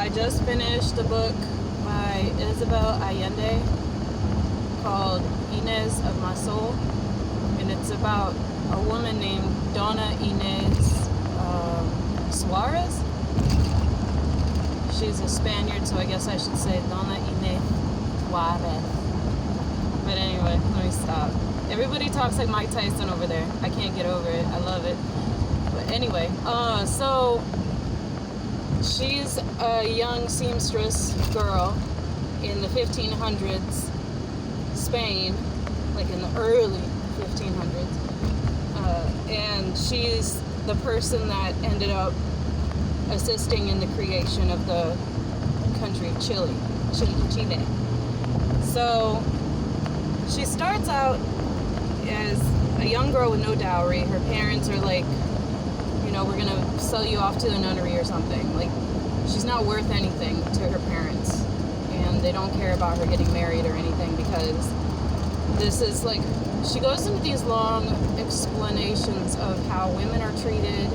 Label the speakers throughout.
Speaker 1: I just finished a book by Isabel Allende called Inés of My Soul, and it's about a woman named Donna Inés Suarez. She's a Spaniard, so I guess I should say Donna Inés Suarez. But anyway, let me stop. Everybody talks like Mike Tyson over there. I can't get over it. I love it. But anyway, so she's a young seamstress girl in the 1500s Spain, like in the early 1500s. And she's the person that ended up assisting in the creation of the country of Chile. So she starts out as a young girl with no dowry. Her parents are like, you know, we're gonna sell you off to the nunnery or something. Like, she's not worth anything to her parents, and they don't care about her getting married or anything, because this is like, she goes into these long explanations of how women are treated,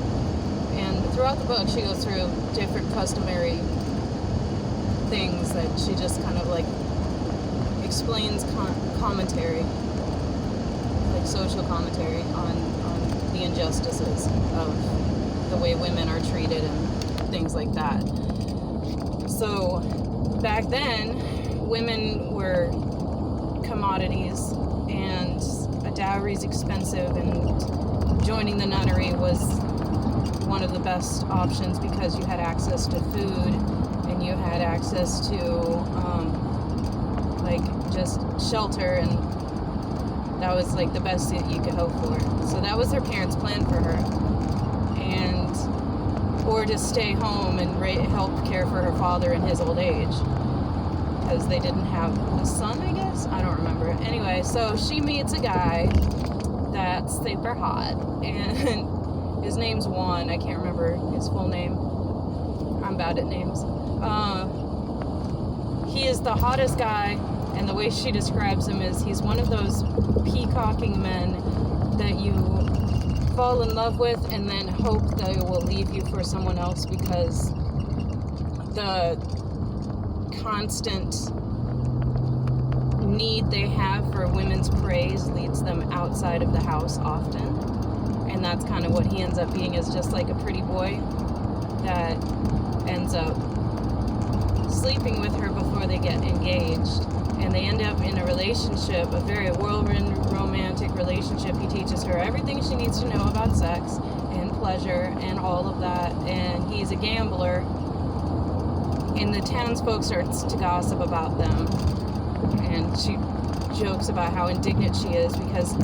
Speaker 1: and throughout the book she goes through different customary things that she just kind of like explains commentary, like social commentary on the injustices of the way women are treated and things like that. So back then, women were commodities, and a dowry is expensive, and joining the nunnery was one of the best options because you had access to food, and you had access to like just shelter, and that was like the best that you could hope for. So that was her parents' plan for her, or to stay home and help care for her father in his old age, because they didn't have a son, I guess? I don't remember. Anyway, so she meets a guy that's super hot, and his name's Juan. I can't remember his full name. I'm bad at names. He is the hottest guy, and the way she describes him is he's one of those peacocking men that you fall in love with and then hope they will leave you for someone else, because the constant need they have for women's praise leads them outside of the house often, and that's kind of what he ends up being, is just like a pretty boy that ends up sleeping with her before they get engaged, and they end up in a relationship, a very whirlwind romantic relationship. He teaches her everything she needs to know about sex and pleasure and all of that, and he's a gambler, and the townsfolk starts to gossip about them, and she jokes about how indignant she is because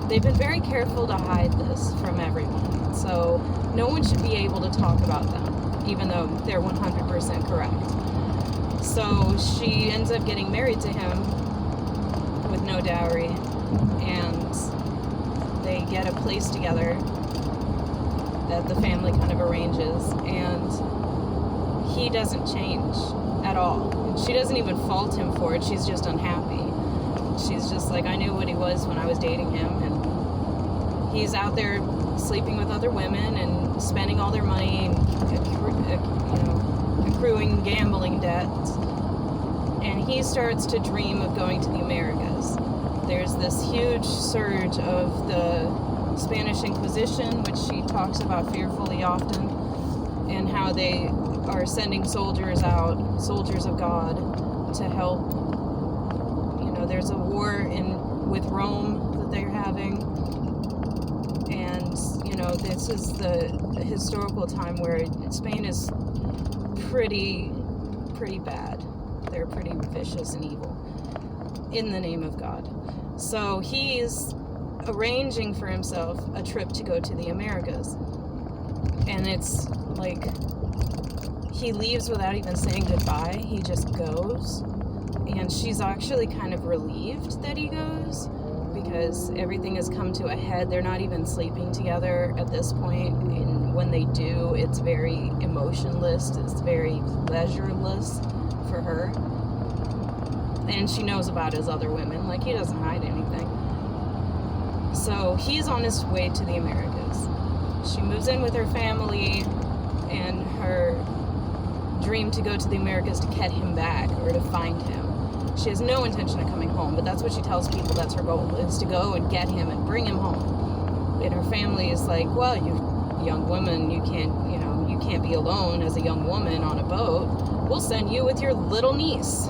Speaker 1: they've been very careful to hide this from everyone, so no one should be able to talk about them, even though they're 100% correct. So she ends up getting married to him with no dowry, and they get a place together that the family kind of arranges, and he doesn't change at all. And she doesn't even fault him for it. She's just unhappy. She's just like, I knew what he was when I was dating him, and he's out there sleeping with other women and spending all their money, accruing gambling debts, and he starts to dream of going to the Americas. There's this huge surge of the Spanish Inquisition, which she talks about fearfully often, and how they are sending soldiers out, soldiers of God, to help. There's a war with Rome that they're having, and this is the historical time where Spain is pretty bad. They're pretty vicious and evil in the name of God. So he's arranging for himself a trip to go to the Americas, and it's like he leaves without even saying goodbye. He just goes, and she's actually kind of relieved that he goes, because everything has come to a head. They're not even sleeping together at this point, and when they do, it's very emotionless, it's very pleasureless for her, and she knows about his other women. Like, he doesn't hide anything. So he's on his way to the Americas. She moves in with her family, and her dream to go to the Americas to get him back or to find him. She has no intention of coming home, but that's what she tells people. That's her goal, is to go and get him and bring him home. And her family is like, well, you young woman, you can't be alone as a young woman on a boat. We'll send you with your little niece.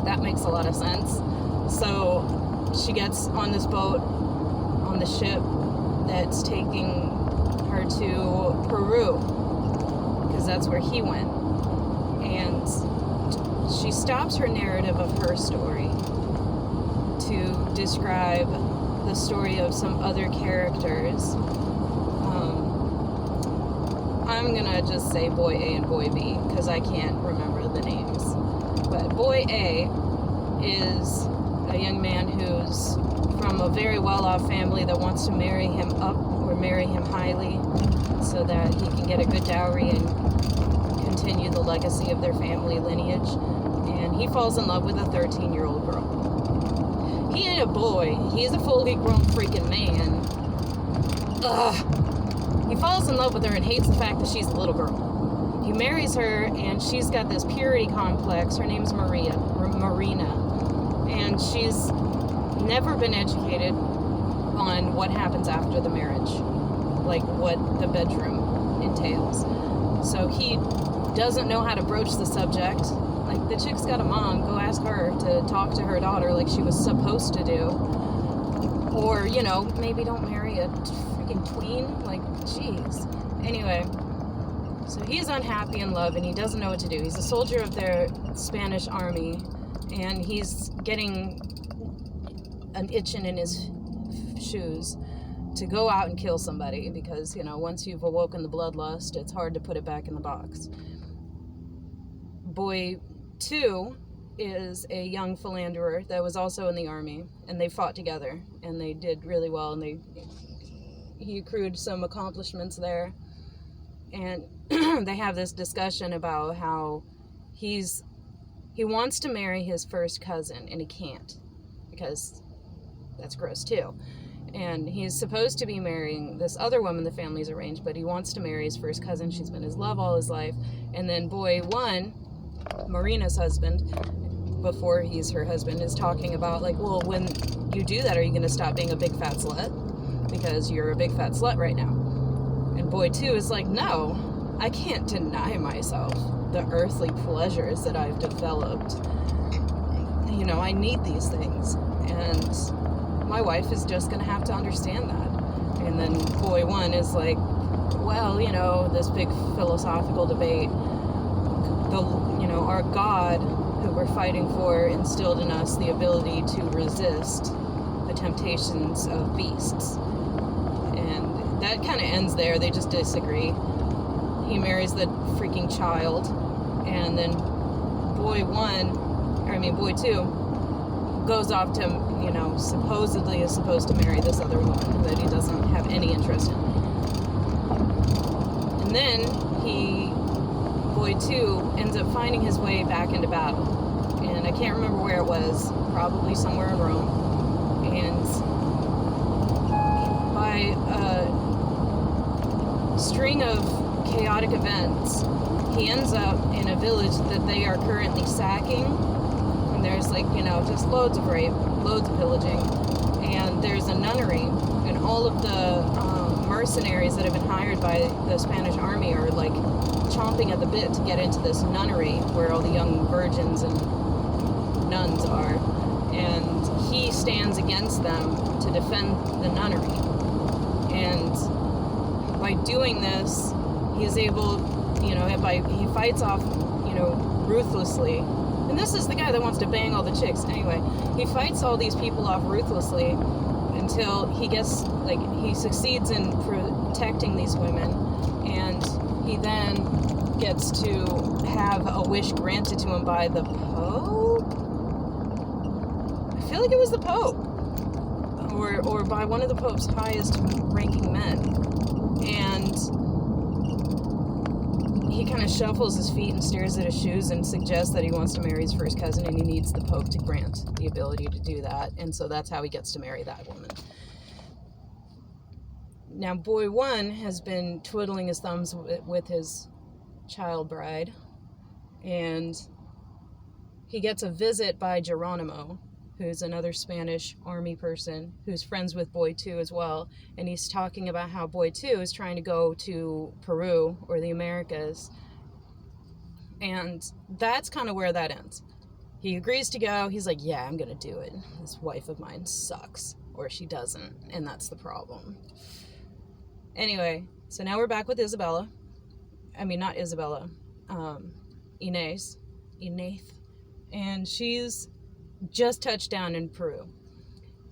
Speaker 1: That makes a lot of sense. So she gets on this boat, on the ship that's taking her to Peru, because that's where he went. And she stops her narrative of her story to describe the story of some other characters. I'm gonna just say boy A and boy B, because I can't remember the names. But boy A is a young man who's from a very well-off family that wants to marry him up or marry him highly so that he can get a good dowry and continue the legacy of their family lineage. And he falls in love with a 13-year-old girl. He ain't a boy. He's a fully grown freaking man. Ugh. He falls in love with her and hates the fact that she's a little girl. He marries her, and she's got this purity complex. Her name's Marina. And she's never been educated on what happens after the marriage, like what the bedroom entails. So he doesn't know how to broach the subject. Like, the chick's got a mom, go ask her to talk to her daughter like she was supposed to do. Or, maybe don't marry a freaking tween. Like, jeez. Anyway, so he's unhappy in love and he doesn't know what to do. He's a soldier of their Spanish army, and he's getting an itching in his shoes to go out and kill somebody, because, once you've awoken the bloodlust, it's hard to put it back in the box. Boy 2 is a young philanderer that was also in the army, and they fought together, and they did really well, and he accrued some accomplishments there. And they have this discussion about how he wants to marry his first cousin, and he can't, because that's gross too. And he's supposed to be marrying this other woman the family's arranged, but he wants to marry his first cousin. She's been his love all his life. And then boy 1, Marina's husband, before he's her husband, is talking about, like, well, when you do that, are you going to stop being a big fat slut? Because you're a big fat slut right now. And boy 2 is like, no, I can't deny myself the earthly pleasures that I've developed. I need these things. And my wife is just going to have to understand that. And then boy 1 is like, well, this big philosophical debate. Our God, who we're fighting for, instilled in us the ability to resist the temptations of beasts. And that kind of ends there. They just disagree. He marries the freaking child. And then boy 2 goes off to, supposedly is supposed to marry this other woman that he doesn't have any interest in. And then boy 2 ends up finding his way back into battle. And I can't remember where it was, probably somewhere in Rome. And by a string of chaotic events, he ends up in a village that they are currently sacking. And there's just loads of rape, loads of pillaging. And there's a nunnery, and all of the mercenaries that have been hired by the Spanish army are chomping at the bit to get into this nunnery where all the young virgins and nuns are. And he stands against them to defend the nunnery. And by doing this, he's able, he fights off, ruthlessly. And this is the guy that wants to bang all the chicks. Anyway, he fights all these people off ruthlessly until he succeeds in protecting these women. And he then gets to have a wish granted to him by the Pope? I feel like it was the Pope. Or by one of the Pope's highest ranking men. And he kind of shuffles his feet and stares at his shoes and suggests that he wants to marry his first cousin, and he needs the Pope to grant the ability to do that. And so that's how he gets to marry that woman. Now, boy 1 has been twiddling his thumbs with his child bride, and he gets a visit by Geronimo, who's another Spanish army person who's friends with Boy 2 as well, and he's talking about how Boy 2 is trying to go to Peru or the Americas, and that's kind of where that ends. He agrees to go. He's like, yeah, I'm gonna do it. This wife of mine sucks, or she doesn't, and that's the problem. Anyway, so now we're back with Isabella. I mean, not Isabella, Inés, and she's just touched down in Peru.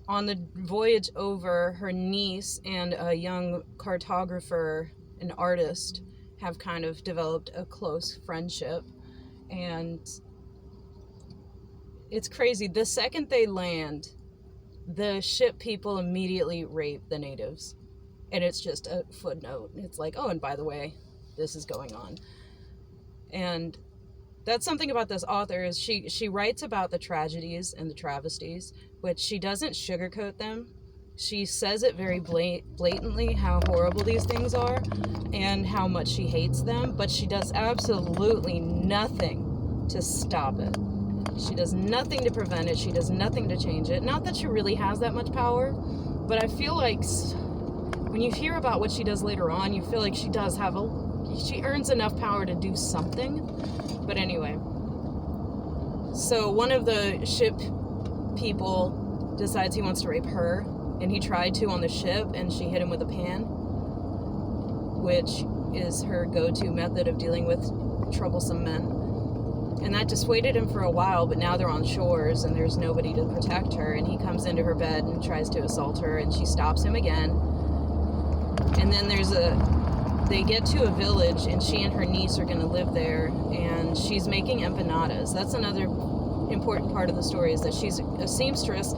Speaker 1: On the voyage over, her niece and a young cartographer, an artist, have kind of developed a close friendship, and it's crazy. The second they land, the ship people immediately rape the natives, and it's just a footnote. It's like, oh, and by the way, this is going on. And that's something about this author, is she writes about the tragedies and the travesties, but she doesn't sugarcoat them. She says it very blatantly how horrible these things are and how much she hates them, but she does absolutely nothing to stop it. She does nothing to prevent it. She does nothing to change it. Not that she really has that much power, but I feel like when you hear about what she does later on, you feel like she does have she earns enough power to do something. But anyway, so one of the ship people decides he wants to rape her, and he tried to on the ship, and she hit him with a pan, which is her go-to method of dealing with troublesome men. And that dissuaded him for a while, but now they're on shores and there's nobody to protect her, and he comes into her bed and tries to assault her, and she stops him again. And then they get to a village, and she and her niece are going to live there, and she's making empanadas. That's another important part of the story, is that she's a seamstress.